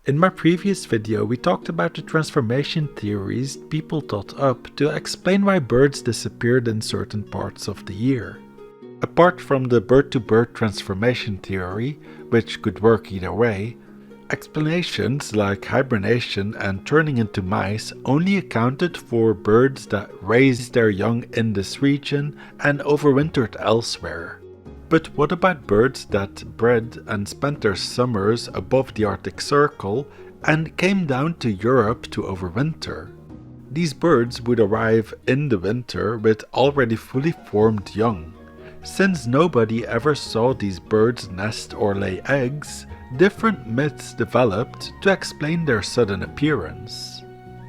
In my previous video we talked about the transformation theories people thought up to explain why birds disappeared in certain parts of the year. Apart from the bird-to-bird transformation theory, which could work either way, explanations like hibernation and turning into mice only accounted for birds that raised their young in this region and overwintered elsewhere. But what about birds that bred and spent their summers above the Arctic Circle and came down to Europe to overwinter? These birds would arrive in the winter with already fully formed young. Since nobody ever saw these birds nest or lay eggs, different myths developed to explain their sudden appearance.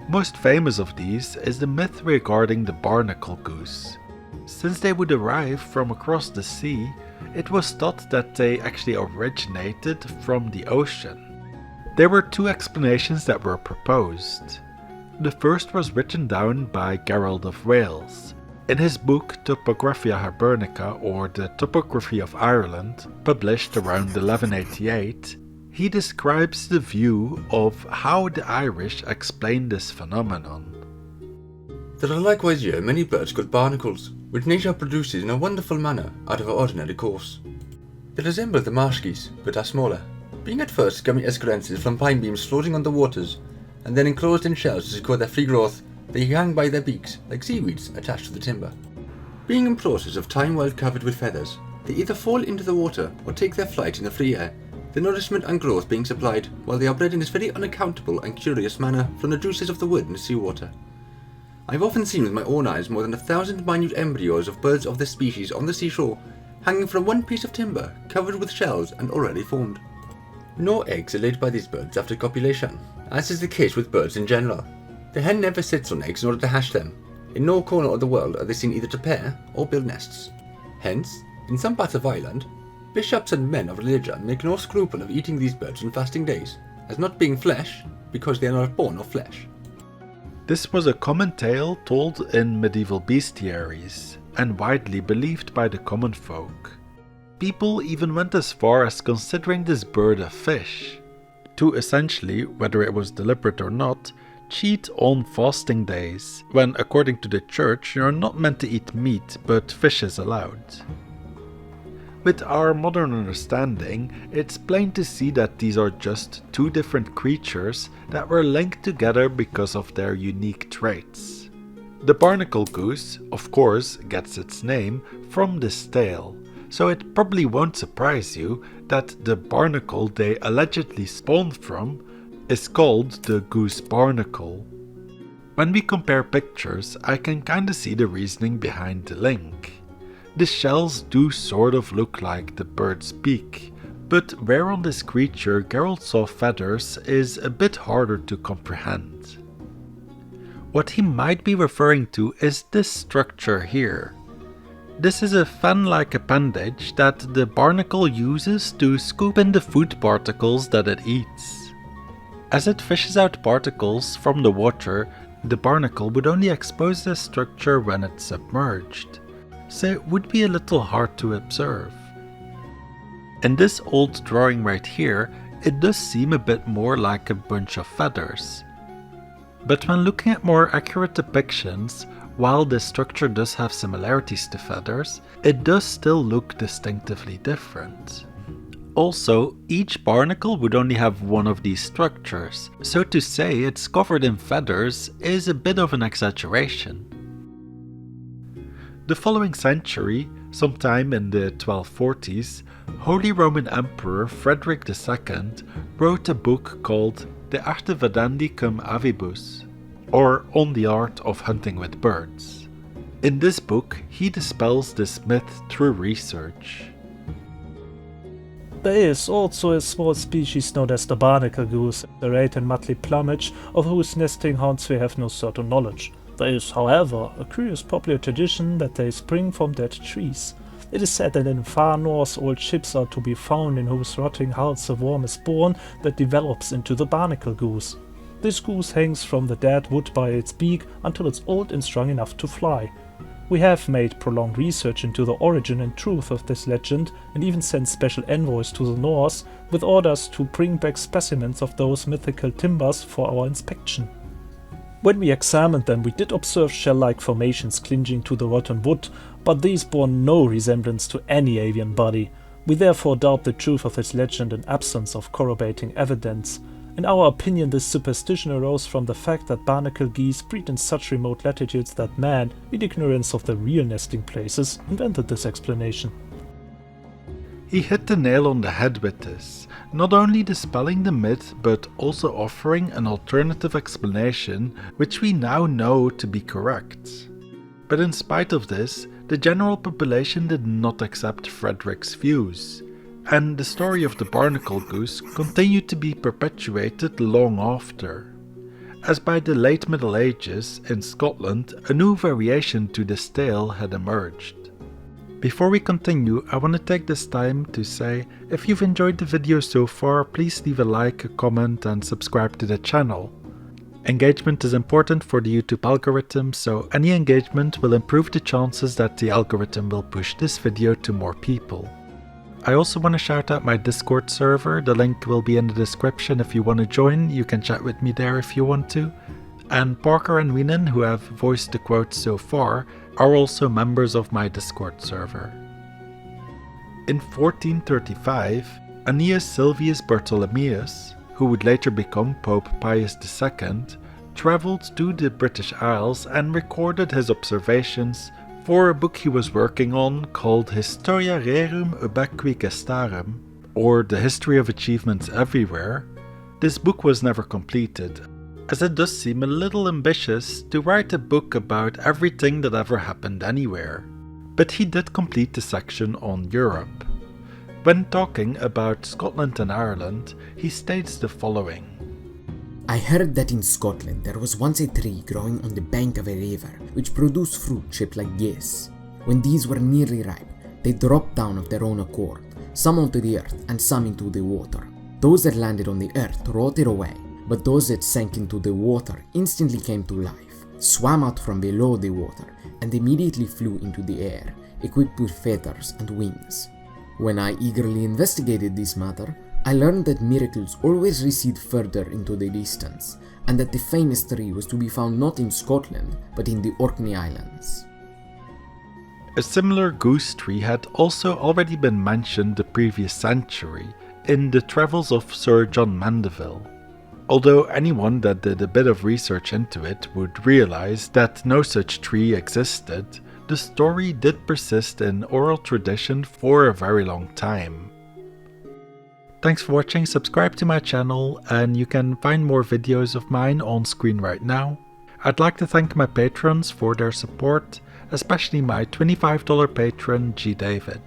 Most famous of these is the myth regarding the barnacle goose. Since they would arrive from across the sea, it was thought that they actually originated from the ocean. There were two explanations that were proposed. The first was written down by Gerald of Wales. In his book Topographia Hibernica, or the Topography of Ireland, published around 1188, he describes the view of how the Irish explain this phenomenon. There are likewise here many birds called barnacles, which nature produces in a wonderful manner out of our ordinary course. They resemble the marsh geese, but are smaller, being at first gummy esculences from pine beams floating on the waters, and then enclosed in shells to secure their free growth. They hang by their beaks, like seaweeds attached to the timber. Being in process of time while covered with feathers, they either fall into the water or take their flight in the free air, the nourishment and growth being supplied while they are bred in this very unaccountable and curious manner from the juices of the wood and seawater. I have often seen with my own eyes more than 1,000 minute embryos of birds of this species on the seashore, hanging from one piece of timber covered with shells and already formed. No eggs are laid by these birds after copulation, as is the case with birds in general. The hen never sits on eggs in order to hatch them. In no corner of the world are they seen either to pair or build nests. Hence, in some parts of Ireland, bishops and men of religion make no scruple of eating these birds on fasting days, as not being flesh, because they are not born of flesh. This was a common tale told in medieval bestiaries, and widely believed by the common folk. People even went as far as considering this bird a fish, to essentially, whether it was deliberate or not, cheat on fasting days, when according to the church you are not meant to eat meat, but fish is allowed. With our modern understanding, it's plain to see that these are just two different creatures that were linked together because of their unique traits. The barnacle goose, of course, gets its name from this tale, so it probably won't surprise you that the barnacle they allegedly spawned from is called the goose barnacle. When we compare pictures, I can kinda see the reasoning behind the link. The shells do sort of look like the bird's beak, but where on this creature Gerald saw feathers is a bit harder to comprehend. What he might be referring to is this structure here. This is a fan-like appendage that the barnacle uses to scoop in the food particles that it eats. As it fishes out particles from the water, the barnacle would only expose this structure when it's submerged, so it would be a little hard to observe. In this old drawing right here, it does seem a bit more like a bunch of feathers. But when looking at more accurate depictions, while this structure does have similarities to feathers, it does still look distinctively different. Also, each barnacle would only have one of these structures, so to say it's covered in feathers is a bit of an exaggeration. The following century, sometime in the 1240s, Holy Roman Emperor Frederick II wrote a book called De Arte Vedandi cum Avibus, or On the Art of Hunting with Birds. In this book, he dispels this myth through research. There is also a small species known as the barnacle goose, the red and muddy plumage of whose nesting haunts we have no certain knowledge. There is, however, a curious popular tradition that they spring from dead trees. It is said that in far north old ships are to be found in whose rotting hulls a worm is born that develops into the barnacle goose. This goose hangs from the dead wood by its beak until it's old and strong enough to fly. We have made prolonged research into the origin and truth of this legend and even sent special envoys to the North with orders to bring back specimens of those mythical timbers for our inspection. When we examined them, we did observe shell-like formations clinging to the rotten wood, but these bore no resemblance to any avian body. We therefore doubt the truth of this legend in absence of corroborating evidence. In our opinion, this superstition arose from the fact that barnacle geese breed in such remote latitudes that man, in ignorance of the real nesting places, invented this explanation. He hit the nail on the head with this, not only dispelling the myth but also offering an alternative explanation which we now know to be correct. But in spite of this, the general population did not accept Frederick's views, and the story of the Barnacle Goose continued to be perpetuated long after. As by the late Middle Ages, in Scotland, a new variation to this tale had emerged. Before we continue, I want to take this time to say, if you've enjoyed the video so far, please leave a like, a comment and subscribe to the channel. Engagement is important for the YouTube algorithm, so any engagement will improve the chances that the algorithm will push this video to more people. I also want to shout out my Discord server, the link will be in the description if you want to join, you can chat with me there if you want to. And Parker and Weenan, who have voiced the quotes so far, are also members of my Discord server. In 1435, Aeneas Silvius Bartholomeus, who would later become Pope Pius II, travelled to the British Isles and recorded his observations for a book he was working on called Historia Rerum Ubique Gestarum, or The History of Achievements Everywhere. This book was never completed, as it does seem a little ambitious to write a book about everything that ever happened anywhere. But he did complete the section on Europe. When talking about Scotland and Ireland, he states the following. I heard that in Scotland there was once a tree growing on the bank of a river which produced fruit shaped like geese. When these were nearly ripe, they dropped down of their own accord, some onto the earth and some into the water. Those that landed on the earth rotted away, but those that sank into the water instantly came to life, swam out from below the water, and immediately flew into the air, equipped with feathers and wings. When I eagerly investigated this matter, I learned that miracles always recede further into the distance, and that the famous tree was to be found not in Scotland, but in the Orkney Islands. A similar goose tree had also already been mentioned the previous century, in the travels of Sir John Mandeville. Although anyone that did a bit of research into it would realize that no such tree existed, the story did persist in oral tradition for a very long time. Thanks for watching, subscribe to my channel and you can find more videos of mine on screen right now. I'd like to thank my patrons for their support, especially my $25 patron G. David.